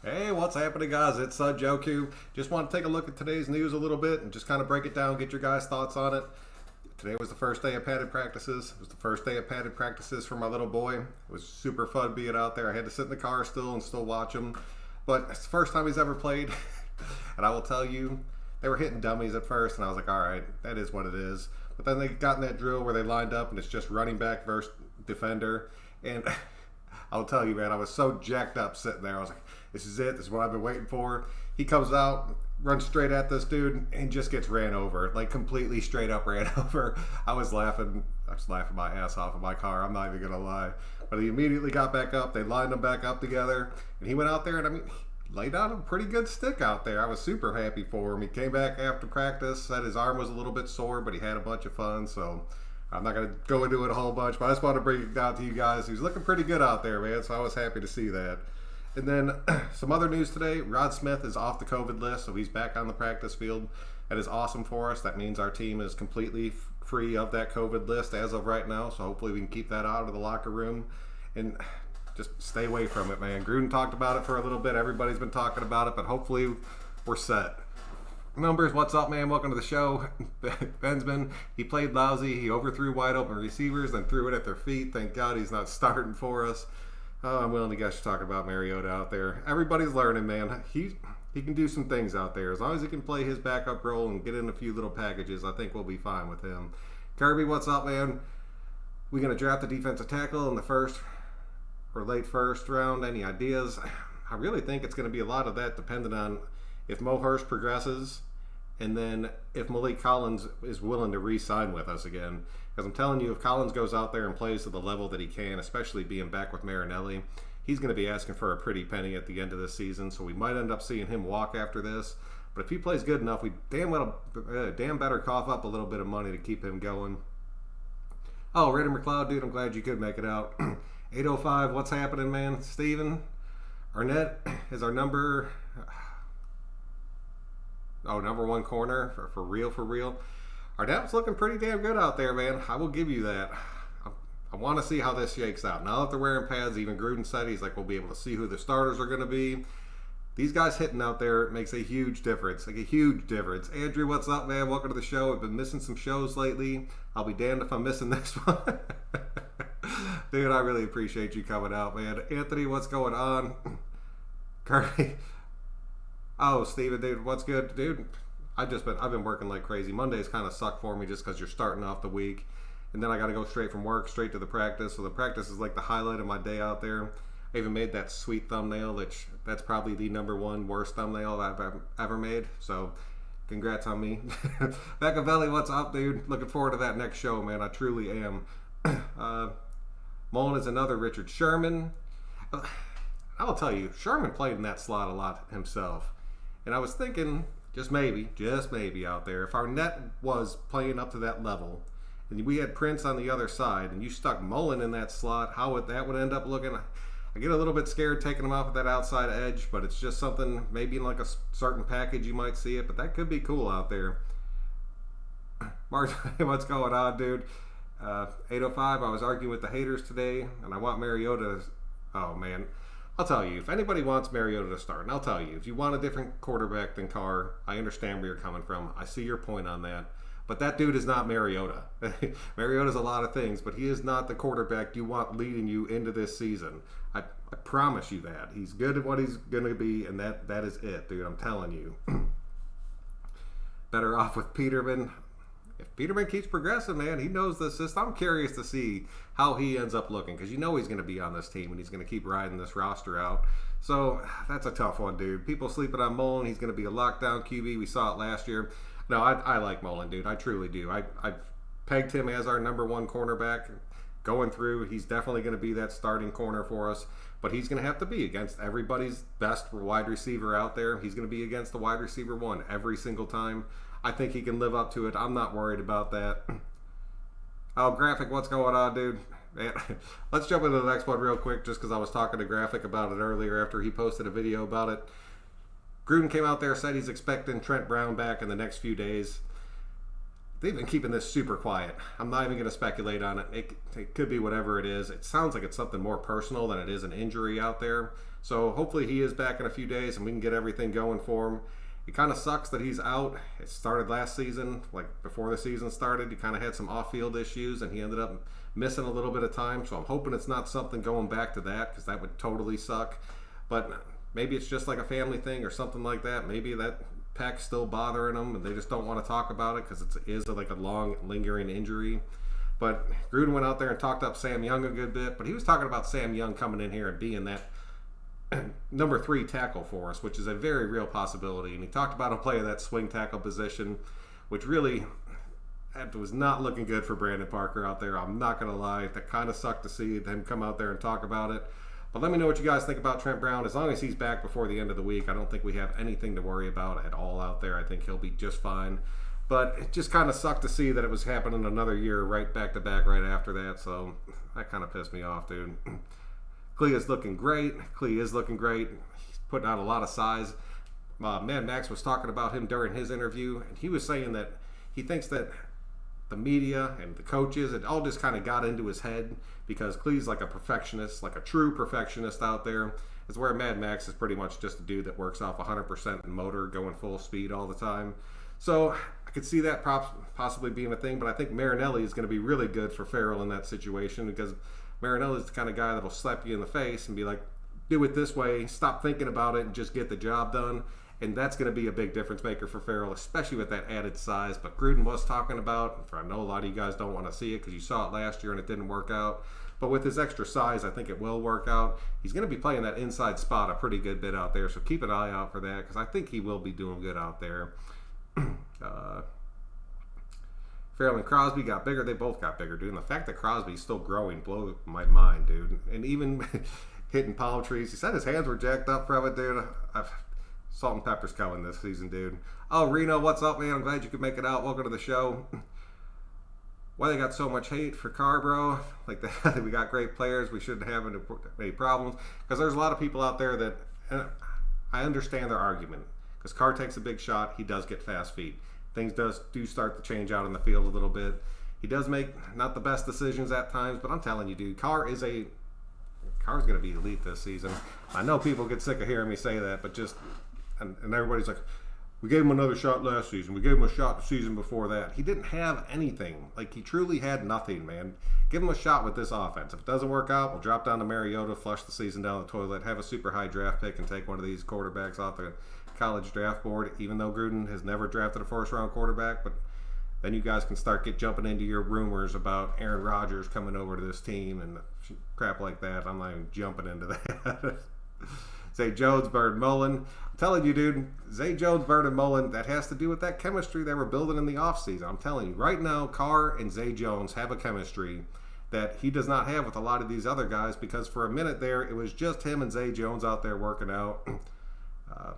Hey, what's happening, guys? It's Joku. Just want to take a look at today's news a little bit and just kind of break it down, get your guys' thoughts on it. Today was the first day of padded practices. It was the first day of padded practices for my little boy. It was super fun being out there. I had to sit in the car still and still watch him. But it's the first time he's ever played. And I will tell you, they were hitting dummies at first, and I was like, all right, that is what it is. But then they got in that drill where they lined up, and it's just running back versus defender. And I'll tell you, man, I was so jacked up sitting there. I was like, this is it. This is what I've been waiting for. He comes out, runs straight at this dude, and just gets ran over. Like, completely straight up ran over. I was laughing my ass off in my car. I'm not even going to lie. But he immediately got back up. They lined him back up together. And he went out there, and he laid out a pretty good stick out there. I was super happy for him. He came back after practice, said his arm was a little bit sore, but he had a bunch of fun. So I'm not going to go into it a whole bunch, but I just want to bring it down to you guys. He's looking pretty good out there, man. So I was happy to see that. And then some other news today. Rod Smith is off the COVID list, so he's back on the practice field. That is awesome for us. That means our team is completely free of that COVID list as of right now. So hopefully we can keep that out of the locker room and just stay away from it, man. Gruden talked about it for a little bit. Everybody's been talking about it, but hopefully we're set. Numbers, what's up, man? Welcome to the show. Bensman, he played lousy. He overthrew wide open receivers, then threw it at their feet. Thank God he's not starting for us. Oh, I'm willing to guess you're talking about Mariota out there. Everybody's learning, man. He can do some things out there. As long as he can play his backup role and get in a few little packages, I think we'll be fine with him. Kirby, what's up, man? We going to draft a defensive tackle in the first or late first round? Any ideas? I really think it's going to be a lot of that depending on if Mo Hurst progresses and then if Malik Collins is willing to re-sign with us again. Because I'm telling you, if Collins goes out there and plays to the level that he can, especially being back with Marinelli, he's going to be asking for a pretty penny at the end of this season. So we might end up seeing him walk after this. But if he plays good enough, we damn better cough up a little bit of money to keep him going. Oh, Reddy McLeod, dude, I'm glad you could make it out. 805, what's happening, man? Steven Arnett is our number one corner for real. Arnett's looking pretty damn good out there, man. I will give you that. I want to see how this shakes out. Now that they're wearing pads, even Gruden said he's like, we'll be able to see who the starters are going to be. These guys hitting out there makes a huge difference. Like a huge difference. Andrew, what's up, man? Welcome to the show. I've been missing some shows lately. I'll be damned if I'm missing this one. Dude, I really appreciate you coming out, man. Anthony, what's going on? Kirby. Oh, Steven, dude, what's good? Dude, I've been working like crazy. Mondays kind of suck for me just because you're starting off the week. And then I got to go straight from work, straight to the practice. So the practice is like the highlight of my day out there. I even made that sweet thumbnail, which that's probably the number one worst thumbnail I've ever made. So congrats on me. Becca Belly, what's up, dude? Looking forward to that next show, man. I truly am. Mullen is another Richard Sherman. I'll tell you, Sherman played in that slot a lot himself. And I was thinking, just maybe out there, if Arnett was playing up to that level, and we had Prince on the other side, and you stuck Mullen in that slot, how would that end up looking? I get a little bit scared taking him off of that outside edge, but it's just something, maybe in like a certain package you might see it, but that could be cool out there. Mark, what's going on, dude? 805, I was arguing with the haters today, and I want Mariota. Oh, man. I'll tell you, if anybody wants Mariota to start, and I'll tell you, if you want a different quarterback than Carr, I understand where you're coming from. I see your point on that. But that dude is not Mariota. Mariota's a lot of things, but he is not the quarterback you want leading you into this season. I promise you that. He's good at what he's going to be, and that is it, dude. I'm telling you. Better off with Peterman. If Peterman keeps progressing, man, he knows the system. I'm curious to see how he ends up looking because you know he's going to be on this team and he's going to keep riding this roster out. So that's a tough one, dude. People sleeping on Mullen. He's going to be a lockdown QB. We saw it last year. No, I like Mullen, dude. I truly do. I've pegged him as our number one cornerback going through. He's definitely going to be that starting corner for us, but he's going to have to be against everybody's best wide receiver out there. He's going to be against the wide receiver one every single time. I think he can live up to it. I'm not worried about that. Oh, Graphic, what's going on, dude? Man, let's jump into the next one real quick just because I was talking to Graphic about it earlier after he posted a video about it. Gruden came out there, said he's expecting Trent Brown back in the next few days. they've been keeping this super quiet. I'm not even going to speculate on it. It could be whatever it is. It sounds like it's something more personal than it is an injury out there. So hopefully he is back in a few days and we can get everything going for him. It kind of sucks that he's out. It started last season, like before the season started. He kind of had some off-field issues and he ended up missing a little bit of time. So I'm hoping it's not something going back to that, because that would totally suck. But maybe it's just like a family thing or something like that. Maybe that pec's still bothering them and they just don't want to talk about it because it is like a long lingering injury. But Gruden went out there and talked up Sam Young a good bit, but he was talking about Sam Young coming in here and being that number 3 tackle for us, which is a very real possibility. And he talked about him playing that swing tackle position, which really was not looking good for Brandon Parker out there. I'm not going to lie. That kind of sucked to see him come out there and talk about it. But let me know what you guys think about Trent Brown. As long as he's back before the end of the week, I don't think we have anything to worry about at all out there. I think he'll be just fine. But it just kind of sucked to see that it was happening another year right back to back right after that. So that kind of pissed me off, dude. Clee is looking great. He's putting out a lot of size. Mad Max was talking about him during his interview, and he was saying that he thinks that the media and the coaches, it all just kind of got into his head because Clee's like a perfectionist, like a true perfectionist out there. It's where Mad Max is pretty much just a dude that works off 100% in motor, going full speed all the time. So I could see that possibly being a thing, but I think Marinelli is going to be really good for Farrell in that situation, because Marinelli is the kind of guy that'll slap you in the face and be like, do it this way, stop thinking about it, and just get the job done. And that's going to be a big difference maker for Farrell, especially with that added size. But Gruden was talking about, I know a lot of you guys don't want to see it because you saw it last year and it didn't work out. But with his extra size, I think it will work out. He's going to be playing that inside spot a pretty good bit out there. So keep an eye out for that, because I think he will be doing good out there. Farrell and Crosby got bigger. They both got bigger, dude. And the fact that Crosby's still growing blows my mind, dude. And even hitting palm trees. He said his hands were jacked up from it, dude. Salt and pepper's coming this season, dude. Oh, Reno, what's up, man? I'm glad you could make it out. Welcome to the show. Why they got so much hate for Carr, bro? Like that, we got great players. We shouldn't have any problems. Because there's a lot of people out there that, and I understand their argument. Because Carr takes a big shot. He does get fast feet. Things do start to change out in the field a little bit. He does make not the best decisions at times, but I'm telling you, dude, Carr's going to be elite this season. I know people get sick of hearing me say that, but just, and everybody's like, we gave him another shot last season. We gave him a shot the season before that. He didn't have anything. Like, he truly had nothing, man. Give him a shot with this offense. If it doesn't work out, we'll drop down to Mariota, flush the season down the toilet, have a super high draft pick, and take one of these quarterbacks off the college draft board, even though Gruden has never drafted a first-round quarterback. But then you guys can start jumping into your rumors about Aaron Rodgers coming over to this team and crap like that. I'm not even jumping into that. Zay Jones, Bird Mullen. I'm telling you, dude, Zay Jones, Bird, and Mullen, that has to do with that chemistry they were building in the offseason. I'm telling you, right now, Carr and Zay Jones have a chemistry that he does not have with a lot of these other guys, because for a minute there, it was just him and Zay Jones out there working out.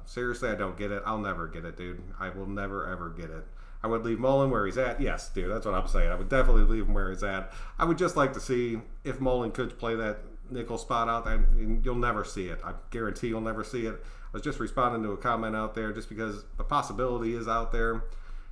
Seriously, I don't get it. I'll never get it, dude. I will never, ever get it. I would leave Mullen where he's at. Yes, dude, that's what I'm saying. I would definitely leave him where he's at. I would just like to see if Mullen could play that nickel spot out there. You'll never see it. I guarantee you'll never see it. I was just responding to a comment out there just because the possibility is out there.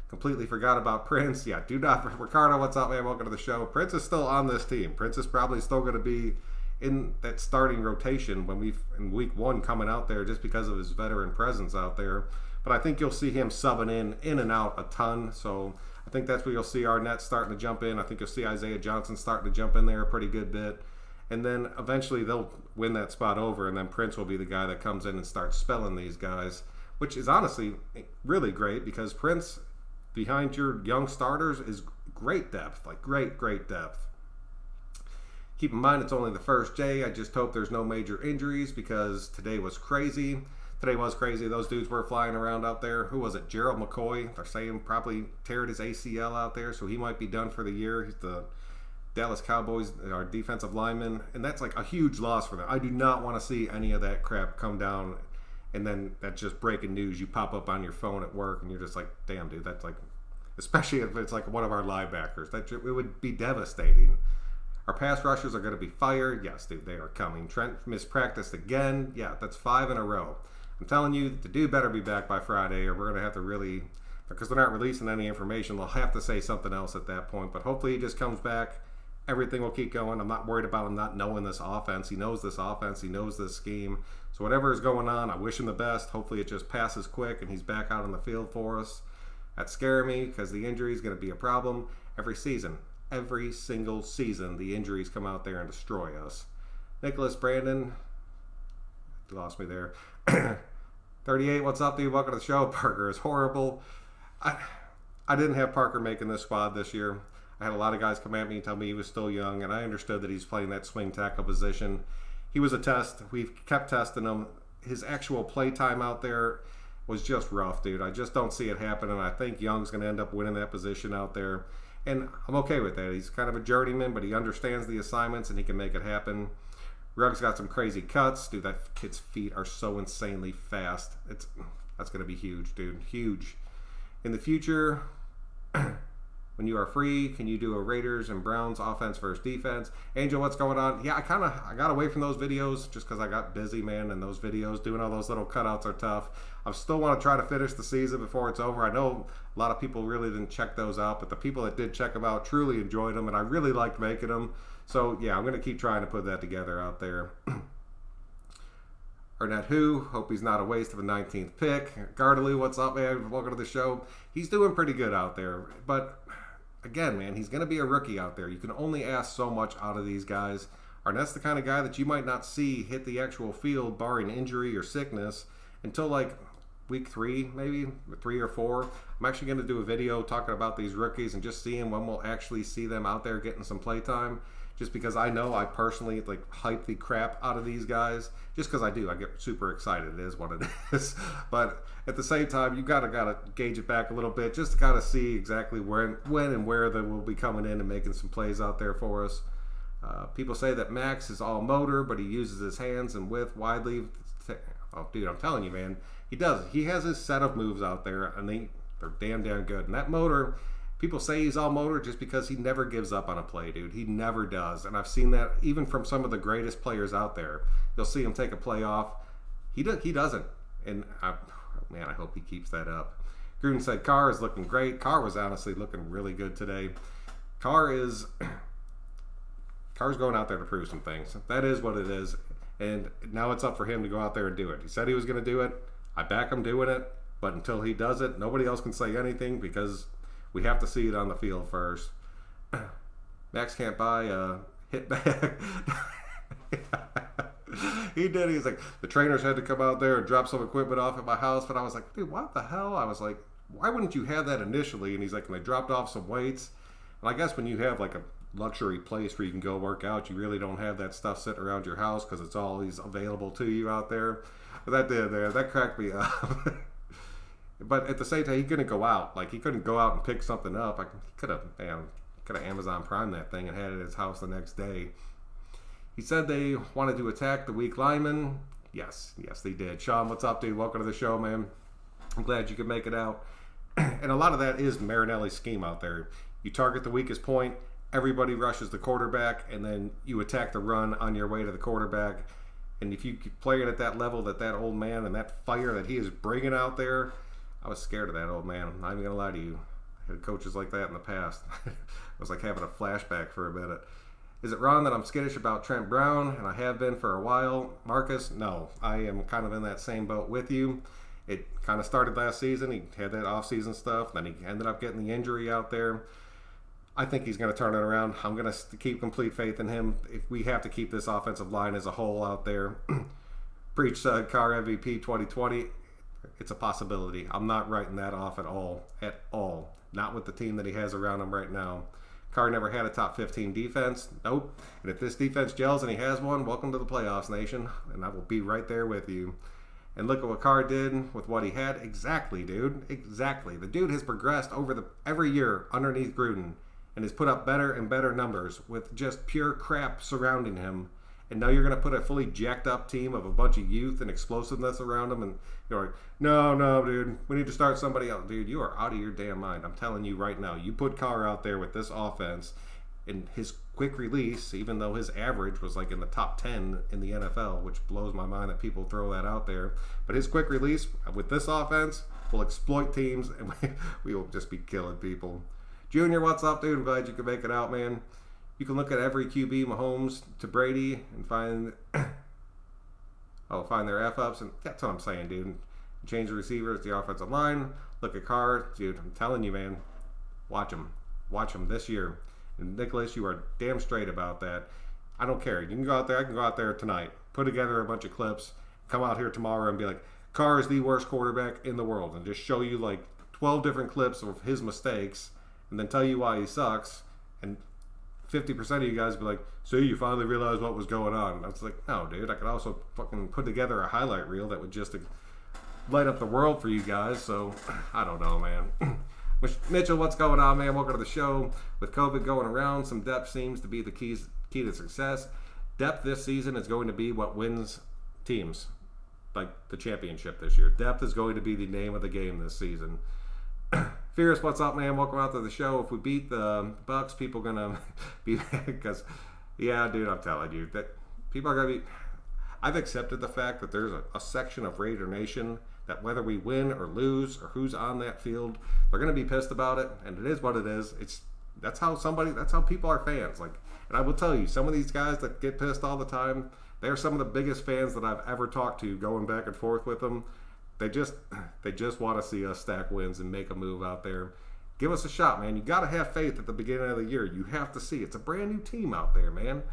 Completely forgot about Prince. Yeah, do not. Ricardo, what's up, man? Welcome to the show. Prince is still on this team. Prince is probably still going to be in that starting rotation in week 1 coming out there, just because of his veteran presence out there. But I think you'll see him subbing in and out a ton. So I think that's where you'll see Arnett starting to jump in. I think you'll see Isaiah Johnson starting to jump in there a pretty good bit. And then eventually they'll win that spot over, and then Prince will be the guy that comes in and starts spelling these guys, which is honestly really great, because Prince, behind your young starters, is great depth, like great depth. Keep in mind, it's only the first day. I just hope there's no major injuries, because today was crazy. Those dudes were flying around out there. Who was it? Gerald McCoy. They're saying probably teared his ACL out there, so he might be done for the year. He's the Dallas Cowboys, our defensive lineman, and that's like a huge loss for them. I do not want to see any of that crap come down, and then that's just breaking news. You pop up on your phone at work, and you're just like, damn, dude, that's like, especially if it's like one of our linebackers, it would be devastating. Our pass rushers are going to be fired. Yes, dude, they are coming. Trent mispracticed again. Yeah, that's 5 in a row. I'm telling you, the dude better be back by Friday, or they're because they're not releasing any information. They'll have to say something else at that point. But hopefully he just comes back. Everything will keep going. I'm not worried about him not knowing this offense. He knows this offense. He knows this scheme. So whatever is going on, I wish him the best. Hopefully it just passes quick and he's back out on the field for us. That's scaring me because the injury is going to be a problem every season. Every single season, the injuries come out there and destroy us. Nicholas Brandon, you lost me there. 38, what's up, dude? Welcome to the show. Parker is horrible. I didn't have Parker making this squad this year. I had a lot of guys come at me and tell me he was still young, and I understood that he's playing that swing tackle position. He was a test. We've kept testing him. His actual play time out there was just rough, dude. I just don't see it happening. I think Young's going to end up winning that position out there, and I'm okay with that. He's kind of a journeyman, but he understands the assignments, and he can make it happen. Ruggs got some crazy cuts. Dude, that kid's feet are so insanely fast. That's going to be huge, dude. Huge. In the future... When you are free, can you do a Raiders and Browns offense versus defense? Angel, what's going on? Yeah, I got away from those videos just because I got busy, man, and those videos, doing all those little cutouts are tough. I still want to try to finish the season before it's over. I know a lot of people really didn't check those out, but the people that did check them out truly enjoyed them, and I really liked making them. So, yeah, I'm going to keep trying to put that together out there. Arnett Who, hope he's not a waste of a 19th pick. Gardaloo, what's up, man? Welcome to the show. He's doing pretty good out there, but... Again, man, he's going to be a rookie out there. You can only ask so much out of these guys. Arnett's the kind of guy that you might not see hit the actual field, barring injury or sickness, until like week 3, maybe 3 or 4. I'm actually going to do a video talking about these rookies and just seeing when we'll actually see them out there getting some play time. Just because I know I personally like hype the crap out of these guys. Just because I do. I get super excited. It is what it is. But at the same time, you gotta gauge it back a little bit just to kind of see exactly when and where they will be coming in and making some plays out there for us. People say that Max is all motor, but he uses his hands and width widely. Oh, dude, I'm telling you, man. He does. He has his set of moves out there, and they're damn good. And that motor... People say he's all motor just because he never gives up on a play, dude. He never does. And I've seen that even from some of the greatest players out there. You'll see him take a play off. He doesn't. And, I hope he keeps that up. Gruden said Carr is looking great. Carr was honestly looking really good today. Carr's going out there to prove some things. That is what it is. And now it's up for him to go out there and do it. He said he was going to do it. I back him doing it. But until he does it, nobody else can say anything because... We have to see it on the field first. Max can't buy a hit bag. He did. He's like, the trainers had to come out there and drop some equipment off at my house. But I was like, dude, what the hell? I was like, why wouldn't you have that initially? And he's like, and they dropped off some weights. And I guess when you have like a luxury place where you can go work out, you really don't have that stuff sitting around your house because it's always available to you out there. But that cracked me up. But at the same time, he couldn't go out. Like, he couldn't go out and pick something up. He could have Amazon Prime that thing and had it at his house the next day. He said they wanted to attack the weak linemen. Yes, they did. Sean, what's up, dude? Welcome to the show, man. I'm glad you could make it out. And a lot of that is Marinelli's scheme out there. You target the weakest point, everybody rushes the quarterback, and then you attack the run on your way to the quarterback. And if you play it at that level that old man and that fire that he is bringing out there, I was scared of that old man. I'm not even going to lie to you. I had coaches like that in the past. I was like having a flashback for a minute. Is it wrong that I'm skittish about Trent Brown, and I have been for a while? Marcus, no. I am kind of in that same boat with you. It kind of started last season. He had that off-season stuff. Then he ended up getting the injury out there. I think he's going to turn it around. I'm going to keep complete faith in him. If we have to keep this offensive line as a whole out there. Preach Carr MVP 2020. It's a possibility. I'm not writing that off at all. Not with the team that he has around him right now. Carr never had a top 15 defense. Nope. And if this defense gels and he has one, welcome to the playoffs, nation. And I will be right there with you. And look at what Carr did with what he had. Exactly, dude. Exactly. The dude has progressed every year underneath Gruden and has put up better and better numbers with just pure crap surrounding him. And now you're going to put a fully jacked up team of a bunch of youth and explosiveness around them. And you're like, no, dude, we need to start somebody else. Dude, you are out of your damn mind. I'm telling you right now, you put Carr out there with this offense, And his quick release, even though his average was like in the top 10 in the NFL, which blows my mind that people throw that out there. But his quick release with this offense will exploit teams, and we will just be killing people. Junior, what's up, dude? I'm glad you could make it out, man. You can look at every QB, Mahomes to Brady, and find find their F-ups, and that's what I'm saying, dude. Change the receivers, the offensive line. Look at Carr, dude. I'm telling you, man. Watch him this year. And Nicholas, you are damn straight about that. I don't care. You can go out there. I can go out there tonight, put together a bunch of clips, come out here tomorrow and be like, Carr is the worst quarterback in the world, and just show you like 12 different clips of his mistakes, and then tell you why he sucks. And 50% of you guys be like, see, you finally realized what was going on. I was like, no, dude. I could also fucking put together a highlight reel that would just light up the world for you guys. So I don't know, man. Mitchell, what's going on, man? Welcome to the show. With COVID going around, some depth seems to be the key to success. Depth this season is going to be what wins teams, like the championship this year. Depth is going to be the name of the game this season. Fierce, what's up, man? Welcome out to the show. If we beat the Bucks, people are gonna be mad because, yeah, dude, I'm telling you that people are gonna be. I've accepted the fact that there's a section of Raider Nation that whether we win or lose or who's on that field, they're going to be pissed about it, and it is what it is. That's how people are fans. Like, and I will tell you, some of these guys that get pissed all the time, they are some of the biggest fans that I've ever talked to, going back and forth with them. They just want to see us stack wins and make a move out there. Give us a shot, man. You got to have faith at the beginning of the year. You have to see it's a brand new team out there, man.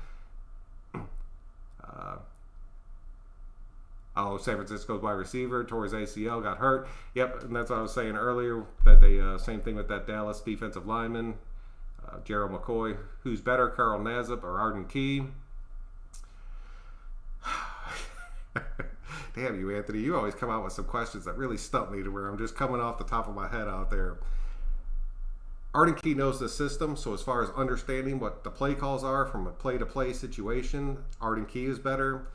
San Francisco's wide receiver tore his ACL, got hurt. Yep, and that's what I was saying earlier, that they same thing with that Dallas defensive lineman, Gerald McCoy. Who's better, Carl Nassib or Arden Key? Damn you, Anthony. You always come out with some questions that really stump me to where I'm just coming off the top of my head out there. Arden Key knows the system, so as far as understanding what the play calls are from a play-to-play situation, Arden Key is better.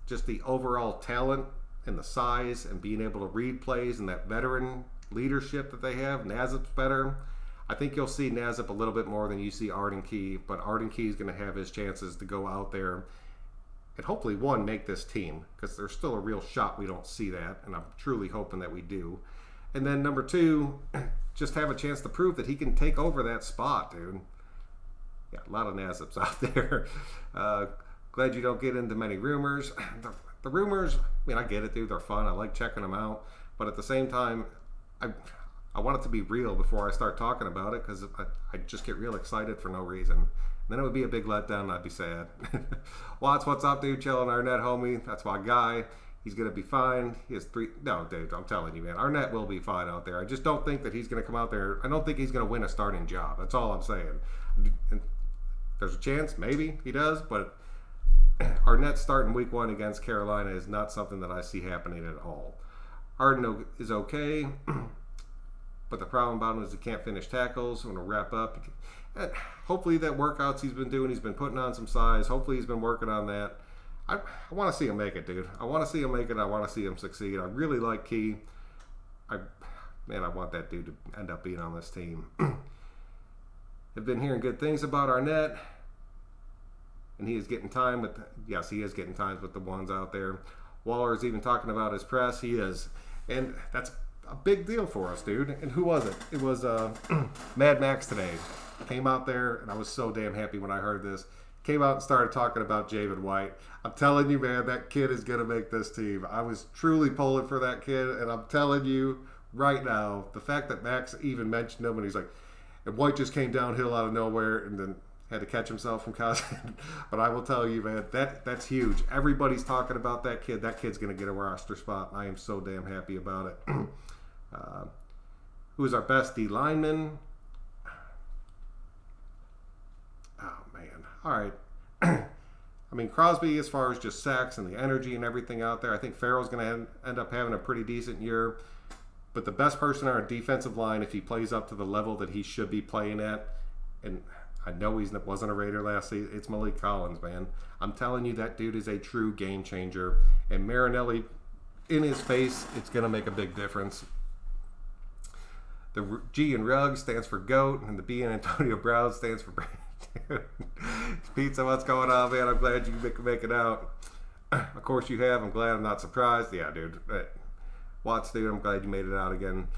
Just the overall talent and the size and being able to read plays and that veteran leadership that they have, Nassib's better. I think you'll see Nassib a little bit more than you see Arden Key, but Arden Key is going to have his chances to go out there and hopefully, one, make this team, because there's still a real shot we don't see that, and I'm truly hoping that we do. And then number two, just have a chance to prove that he can take over that spot, dude. Yeah, a lot of Nassibs out there. Glad you don't get into many rumors. The rumors, I mean, I get it, dude. They're fun. I like checking them out. But at the same time, I want it to be real before I start talking about it, because I just get real excited for no reason. Then it would be a big letdown and I'd be sad. Watts, what's up, dude? Chilling Arnett, homie. That's my guy. He's going to be fine. He has three. No, dude, I'm telling you, man. Arnett will be fine out there. I just don't think that he's going to come out there. I don't think he's going to win a starting job. That's all I'm saying. And there's a chance. Maybe he does. But Arnett starting week 1 against Carolina is not something that I see happening at all. Arden is okay. But the problem about him is he can't finish tackles. I'm going to wrap up. Hopefully that workouts he's been doing, he's been putting on some size. Hopefully he's been working on that. I want to see him make it, dude. I want to see him make it. I want to see him succeed. I really like Key. I want that dude to end up being on this team. I've been hearing good things about Arnett. And he is getting time with, yes, he is getting times with the ones out there. Waller's even talking about his press. He is. And that's a big deal for us, dude. And who was it? It was Mad Max today. Came out there, and I was so damn happy when I heard this. Came out and started talking about Javen White. I'm telling you, man, that kid is going to make this team. I was truly pulling for that kid, and I'm telling you right now, the fact that Max even mentioned him, and he's like, and White just came downhill out of nowhere and then had to catch himself from Cousin. But I will tell you, man, that's huge. Everybody's talking about that kid. That kid's going to get a roster spot, and I am so damn happy about it. Who is our best D lineman? Oh, man. All right. I mean, Crosby, as far as just sacks and the energy and everything out there, I think Farrell's going to end up having a pretty decent year. But the best person on our defensive line, if he plays up to the level that he should be playing at, and I know he wasn't a Raider last season, it's Malik Collins, man. I'm telling you, that dude is a true game changer. And Marinelli, in his face, it's going to make a big difference. The G in Ruggs stands for GOAT, and the B in Antonio Brown stands for Pizza, what's going on, man? I'm glad you can make it out. Of course you have. I'm glad. I'm not surprised. Yeah, dude. Watts, dude, I'm glad you made it out again.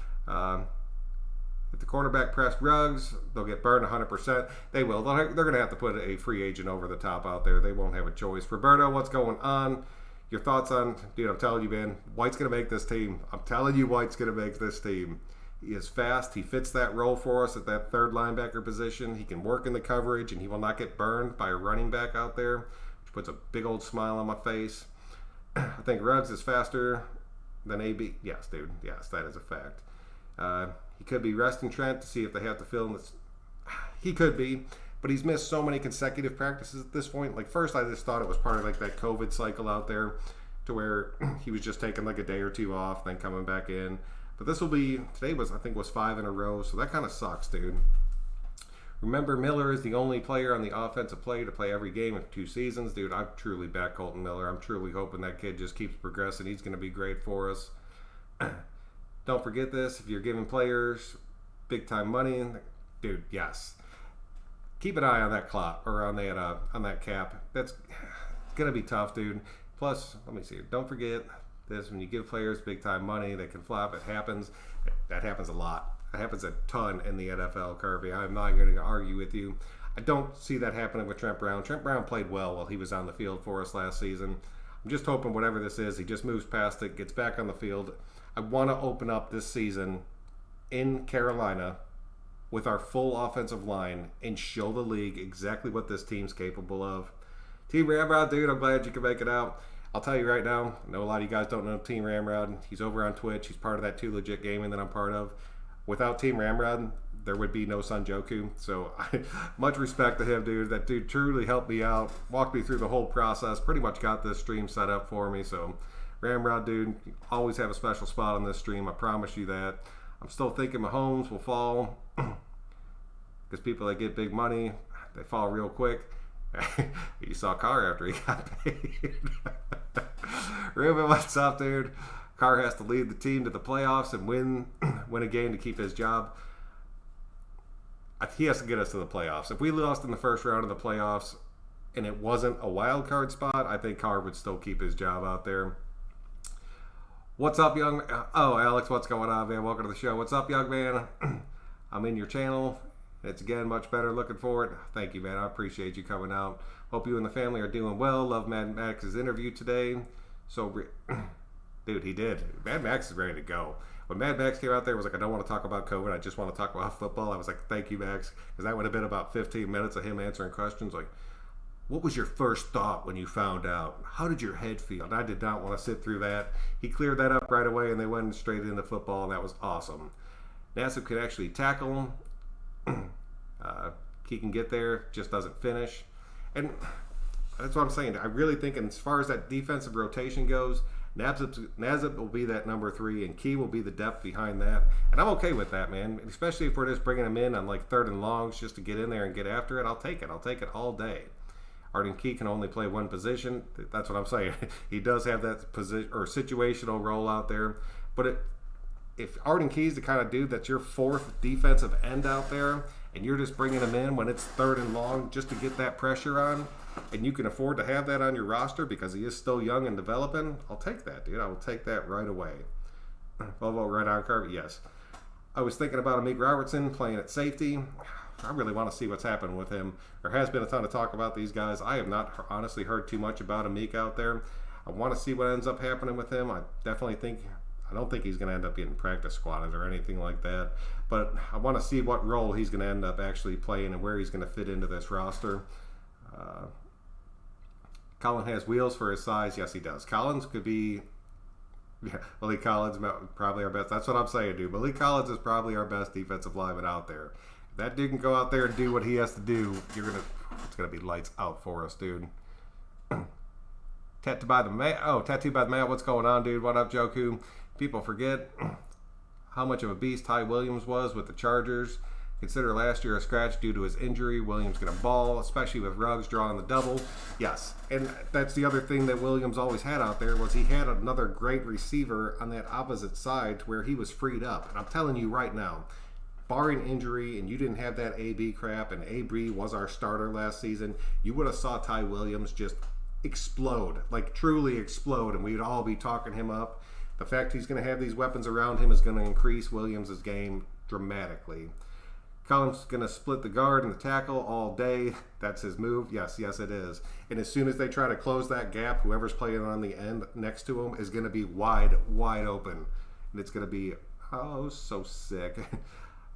If the cornerback pressed Ruggs, they'll get burned 100%. They will. They're going to have to put a free agent over the top out there. They won't have a choice. Roberto, what's going on? Your thoughts on, dude, I'm telling you, man, White's going to make this team. I'm telling you, White's going to make this team. He is fast. He fits that role for us at that third linebacker position. He can work in the coverage, and he will not get burned by a running back out there, which puts a big old smile on my face. I think Ruggs is faster than AB. Yes, dude. Yes, that is a fact. He could be resting Trent to see if they have to fill in this. He could be, but he's missed so many consecutive practices at this point. Like, first I just thought it was part of like that COVID cycle out there to where he was just taking like a day or two off, then coming back in. But this will be, today was, I think, was 5 in a row, so that kind of sucks, dude. Remember, Miller is the only player on the offensive play to play every game in 2 seasons. Dude, I'm truly back Colton Miller. I'm truly hoping that kid just keeps progressing. He's going to be great for us. Don't forget this. If you're giving players big-time money, dude, yes. Keep an eye on that clock, or on that cap. That's going to be tough, dude. Plus, let me see. Don't forget this. When you give players big-time money, they can flop. It happens. That happens a lot. That happens a ton in the NFL, Kirby. I'm not going to argue with you. I don't see that happening with Trent Brown. Trent Brown played well while he was on the field for us last season. I'm just hoping whatever this is, he just moves past it, gets back on the field. I want to open up this season in Carolina with our full offensive line and show the league exactly what this team's capable of. Team Ramrod, dude, I'm glad you can make it out. I'll tell you right now, I know a lot of you guys don't know Team Ramrod. He's over on Twitch. He's part of that Too Legit Gaming that I'm part of. Without Team Ramrod, there would be no Sanjoku. So much respect to him, dude. That dude truly helped me out, walked me through the whole process, pretty much got this stream set up for me. So Ramrod, dude, you always have a special spot on this stream. I promise you that. I'm still thinking Mahomes will fall because people that get big money, they fall real quick. You saw Carr after he got paid. Ruben, what's up, dude? Carr has to lead the team to the playoffs and win a game to keep his job. He has to get us to the playoffs. If we lost in the first round of the playoffs and it wasn't a wild card spot, I think Carr would still keep his job out there. What's up, young man? Oh, Alex, what's going on, man? Welcome to the show. What's up, young man? I'm in your channel. It's, again, much better. Looking forward. Thank you, man. I appreciate you coming out. Hope you and the family are doing well. Love Mad Max's interview today. So, dude, he did. Mad Max is ready to go. When Mad Max came out there, it was like, I don't want to talk about COVID. I just want to talk about football. I was like, thank you, Max. Because that would have been about 15 minutes of him answering questions like, what was your first thought when you found out? How did your head feel? And I did not want to sit through that. He cleared that up right away, and they went straight into football, and that was awesome. Nassib could actually tackle him. He can get there, just doesn't finish. And that's what I'm saying. I really think, and as far as that defensive rotation goes, Nassib will be that number 3, and Key will be the depth behind that. And I'm okay with that, man. Especially if we're just bringing him in on like 3rd and longs just to get in there and get after it. I'll take it. I'll take it all day. Arden Key can only play one position. That's what I'm saying. He does have that position or situational role out there. But if Arden Key's the kind of dude that's your 4th defensive end out there, and you're just bringing him in when it's 3rd and long just to get that pressure on, and you can afford to have that on your roster because he is still young and developing, I'll take that, dude. I will take that right away. Volvo right on Kirby, yes. I was thinking about Amik Robertson playing at safety. I really want to see what's happening with him. There has been a ton of talk about these guys. I have not honestly heard too much about Amik out there. I want to see what ends up happening with him. I don't think he's going to end up getting practice squatted or anything like that. But I want to see what role he's going to end up actually playing and where he's going to fit into this roster. Colin has wheels for his size. Yes, he does. Collins could be... Yeah, Malik Collins probably our best. That's what I'm saying, dude. Malik Collins is probably our best defensive lineman out there. If that dude can go out there and do what he has to do, it's gonna be lights out for us, dude. Tattooed by the Matt. What's going on, dude? What up, Joku? People forget how much of a beast Ty Williams was with the Chargers. Consider last year a scratch due to his injury. Williams gonna ball, especially with Ruggs drawing the double. Yes, and that's the other thing that Williams always had out there was he had another great receiver on that opposite side to where he was freed up. And I'm telling you right now, barring injury, and you didn't have that AB crap, and AB was our starter last season, you would have saw Ty Williams just explode, like truly explode, and we'd all be talking him up. The fact he's going to have these weapons around him is going to increase Williams' game dramatically. Collins going to split the guard and the tackle all day. That's his move. Yes, it is. And as soon as they try to close that gap, whoever's playing on the end next to him is going to be wide open. And it's going to be, oh, so sick. I'm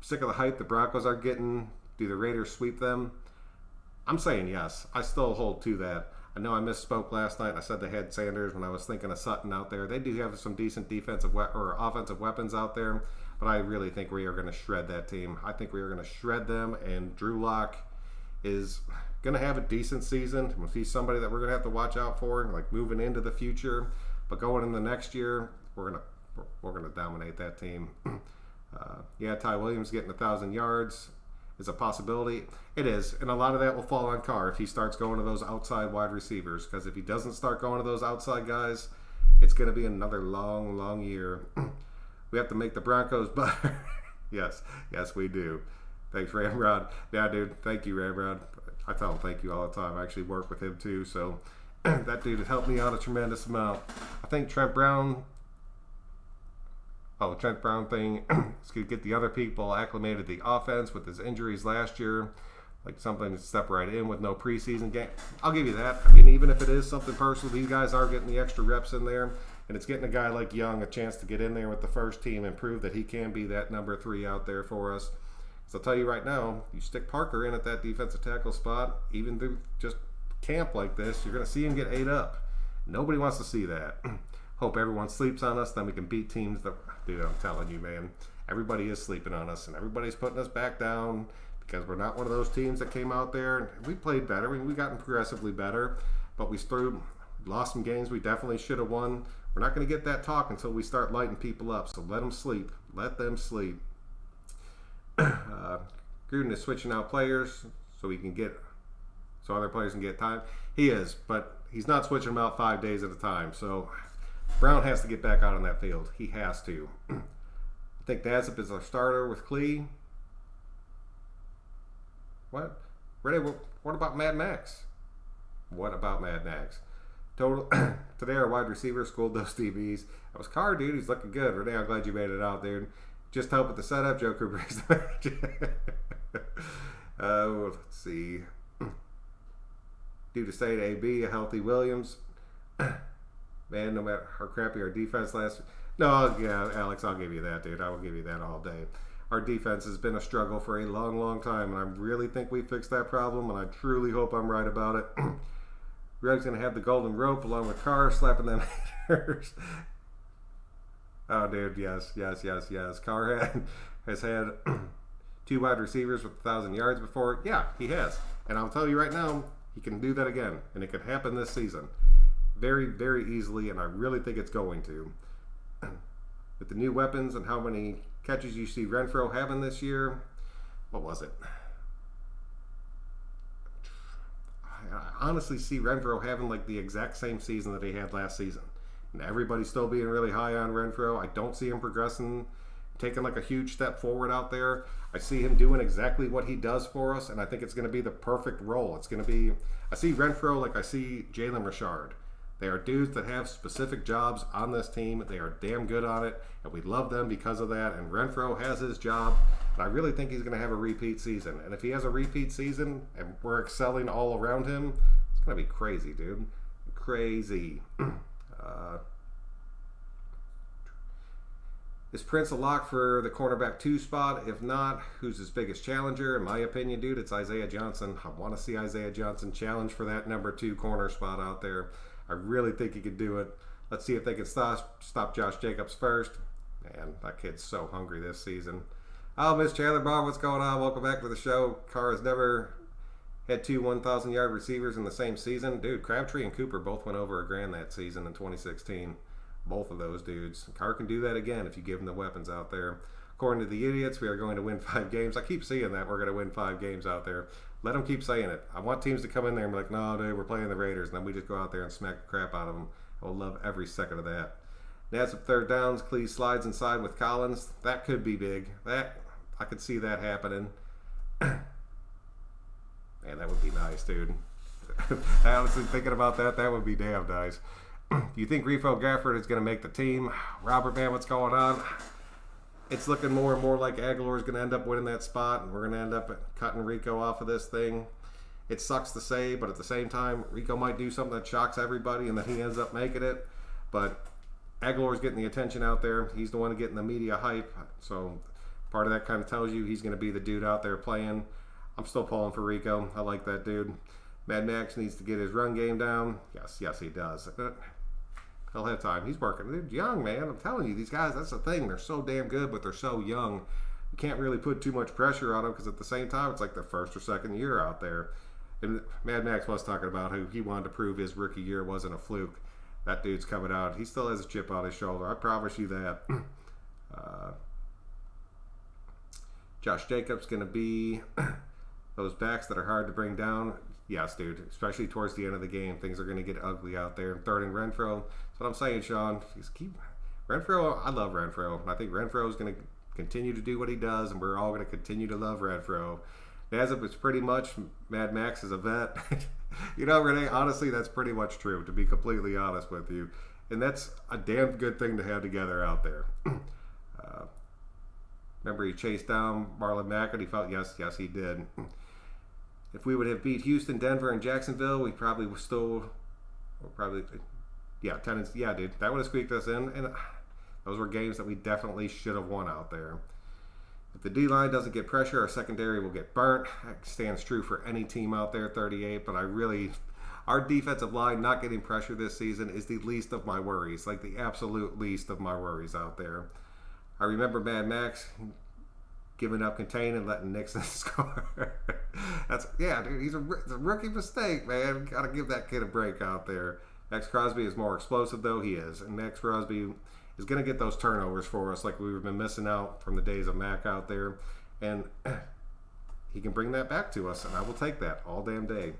sick of the hype the Broncos are getting. Do the Raiders sweep them? I'm saying yes. I still hold to that. I know I misspoke last night. I said they had Sanders when I was thinking of Sutton out there. They do have some decent defensive or offensive weapons out there. But I really think we are going to shred that team. I think we are going to shred them, and Drew Lock is going to have a decent season. He's somebody that we're going to have to watch out for, like moving into the future. But going in the next year, we're going to dominate that team. Ty Williams getting 1,000 yards is a possibility. It is, and a lot of that will fall on Carr if he starts going to those outside wide receivers. Because if he doesn't start going to those outside guys, it's going to be another long, long year. We have to make the Broncos better. yes, we do. Thanks, Ramrod. Yeah, dude, thank you, Ramrod. I tell him thank you all the time. I actually work with him, too, so that dude has helped me out a tremendous amount. I think Trent Brown thing is going to get the other people acclimated to the offense with his injuries last year, like something to step right in with no preseason game. I'll give you that. I mean, even if it is something personal, these guys are getting the extra reps in there. And it's getting a guy like Young a chance to get in there with the first team and prove that he can be that number 3 out there for us. So I'll tell you right now, you stick Parker in at that defensive tackle spot, even through just camp like this, you're going to see him get ate up. Nobody wants to see that. Hope everyone sleeps on us, then we can beat teams that... Dude, I'm telling you, man, everybody is sleeping on us, and everybody's putting us back down because we're not one of those teams that came out there. We played better. I mean, we gotten progressively better, but we lost some games we definitely should have won. We're not going to get that talk until we start lighting people up. So let them sleep. Let them sleep. Gruden is switching out players so other players can get time. He is, but he's not switching them out 5 days at a time. So Brown has to get back out on that field. He has to. I think Dazip is our starter with Clee. What? Renee, what about Mad Max? Today our wide receiver schooled those DBs. That was Carr, dude. He's looking good. Renee, I'm glad you made it out there. Just help with the setup. Joker breaks the match. Let's see. Due to state AB, a healthy Williams. Man, no matter how crappy our defense last... No, yeah, Alex, I'll give you that, dude. I will give you that all day. Our defense has been a struggle for a long, long time, and I really think we fixed that problem, and I truly hope I'm right about it. Greg's going to have the golden rope along with Carr slapping them haters. Oh, dude, yes. Carr has had 2 wide receivers with 1,000 yards before. Yeah, he has. And I'll tell you right now, he can do that again. And it could happen this season. Very, very easily, and I really think it's going to. With the new weapons and how many catches you see Renfro having this year, what was it? I honestly see Renfro having like the exact same season that he had last season. And everybody's still being really high on Renfro. I don't see him progressing, taking like a huge step forward out there. I see him doing exactly what he does for us, and I think it's going to be the perfect role. It's going to be, I see Renfro like I see Jalen Richard. They are dudes that have specific jobs on this team. They are damn good on it, and we love them because of that. And Renfro has his job, and I really think he's going to have a repeat season. And if he has a repeat season and we're excelling all around him, it's going to be crazy, dude. Crazy. Is Prince a lock for the cornerback 2 spot? If not, who's his biggest challenger? In my opinion, dude, it's Isaiah Johnson. I want to see Isaiah Johnson challenge for that number 2 corner spot out there. I really think he could do it. Let's see if they can stop Josh Jacobs first. Man, that kid's so hungry this season. Oh, Miss Chandler Bob, what's going on? Welcome back to the show. Carr has never had 2 1,000-yard receivers in the same season. Dude, Crabtree and Cooper both went over $1,000 that season in 2016. Both of those dudes. Carr can do that again if you give him the weapons out there. According to the idiots, we are going to win 5 games. I keep seeing that we're going to win 5 games out there. Let them keep saying it. I want teams to come in there and be like, no, dude, we're playing the Raiders. And then we just go out there and smack the crap out of them. I will love every second of that. Nats with 3rd downs. Clee slides inside with Collins. That could be big. I I could see that happening. Man, that would be nice, dude. Honestly, thinking about that, that would be damn nice. Do you think Rico Gafford is going to make the team? Robert, man, what's going on? It's looking more and more like Aguilar is going to end up winning that spot, and we're going to end up cutting Rico off of this thing. It sucks to say, but at the same time, Rico might do something that shocks everybody, and then he ends up making it. But Aguilar's getting the attention out there. He's the one getting the media hype. So part of that kind of tells you he's going to be the dude out there playing. I'm still pulling for Rico. I like that dude. Mad Max needs to get his run game down. Yes, he does. He'll have time. He's working. They're young, man. I'm telling you, these guys, that's the thing. They're so damn good, but they're so young. You can't really put too much pressure on them because at the same time, it's like their first or second year out there. And Mad Max was talking about how he wanted to prove his rookie year wasn't a fluke. That dude's coming out. He still has a chip on his shoulder. I promise you that. Josh Jacobs going to be those backs that are hard to bring down. Yes, dude, especially towards the end of the game, things are going to get ugly out there. Third and Renfro. That's what I'm saying, Sean. Just keep Renfro. I love Renfro. I think Renfro is going to continue to do what he does, and we're all going to continue to love Renfro. Nazip is pretty much Mad Max is a vet. You know, Renee, honestly, that's pretty much true, to be completely honest with you. And that's a damn good thing to have together out there. Remember, he chased down Marlon Mack, and he felt, yes, he did. If we would have beat Houston, Denver, and Jacksonville, we probably would still, yeah, dude, that would have squeaked us in. And those were games that we definitely should have won out there. If the D-line doesn't get pressure, our secondary will get burnt. That stands true for any team out there, 38. But our defensive line not getting pressure this season is the least of my worries, like the absolute least of my worries out there. I remember Mad Max giving up contain and letting Nixon score. Dude, it's a rookie mistake, man. Got to give that kid a break out there. Max Crosby is more explosive, though he is. And Max Crosby is going to get those turnovers for us like we've been missing out from the days of Mac out there. And he can bring that back to us, and I will take that all damn day.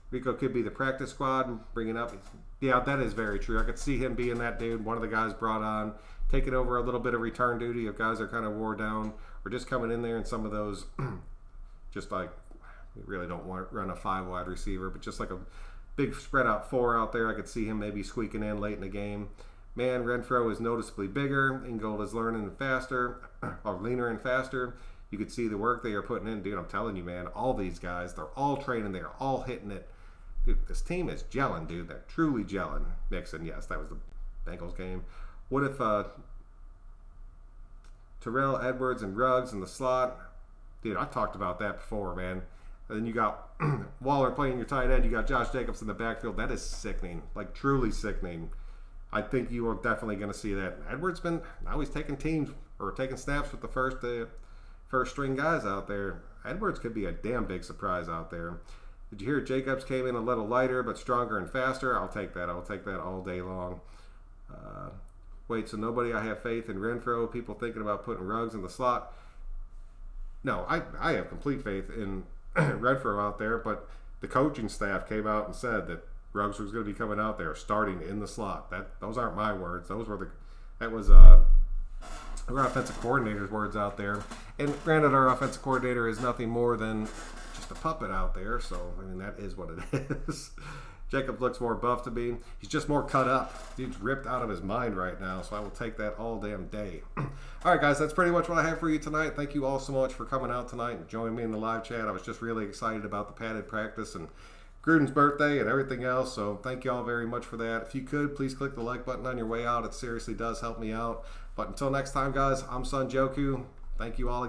Rico could be the practice squad, bringing up. Yeah, that is very true. I could see him being that dude, one of the guys brought on, taking over a little bit of return duty if guys are kind of wore down, or just coming in there and some of those, just like, we really don't want to run a 5 wide receiver, but just like a big spread out 4 out there. I could see him maybe squeaking in late in the game. Man, Renfro is noticeably bigger. Ingold is learning faster, or leaner and faster. You could see the work they are putting in. Dude, I'm telling you, man, all these guys, they're all training. They're all hitting it. Dude, this team is gelling, dude. They're truly gelling. Mixon, yes, that was the Bengals game. What if Terrell Edwards and Ruggs in the slot? Dude, I've talked about that before, man. And then you got Waller playing your tight end. You got Josh Jacobs in the backfield. That is sickening, like truly sickening. I think you are definitely going to see that. Edwards now he's taking snaps with the first string guys out there. Edwards could be a damn big surprise out there. Did you hear Jacobs came in a little lighter but stronger and faster? I'll take that. I'll take that all day long. So nobody I have faith in Renfro. People thinking about putting Ruggs in the slot. No, I have complete faith in Renfro out there, but the coaching staff came out and said that Ruggs was going to be coming out there starting in the slot. Those aren't my words. That was our offensive coordinator's words out there. And granted, our offensive coordinator is nothing more than just a puppet out there. So, I mean, that is what it is. Jacob looks more buff to me. He's just more cut up. Dude's ripped out of his mind right now, so I will take that all damn day. All right, guys, that's pretty much what I have for you tonight. Thank you all so much for coming out tonight and joining me in the live chat. I was just really excited about the padded practice and Gruden's birthday and everything else, so thank you all very much for that. If you could, please click the like button on your way out. It seriously does help me out. But until next time, guys, I'm Son Joku. Thank you all again.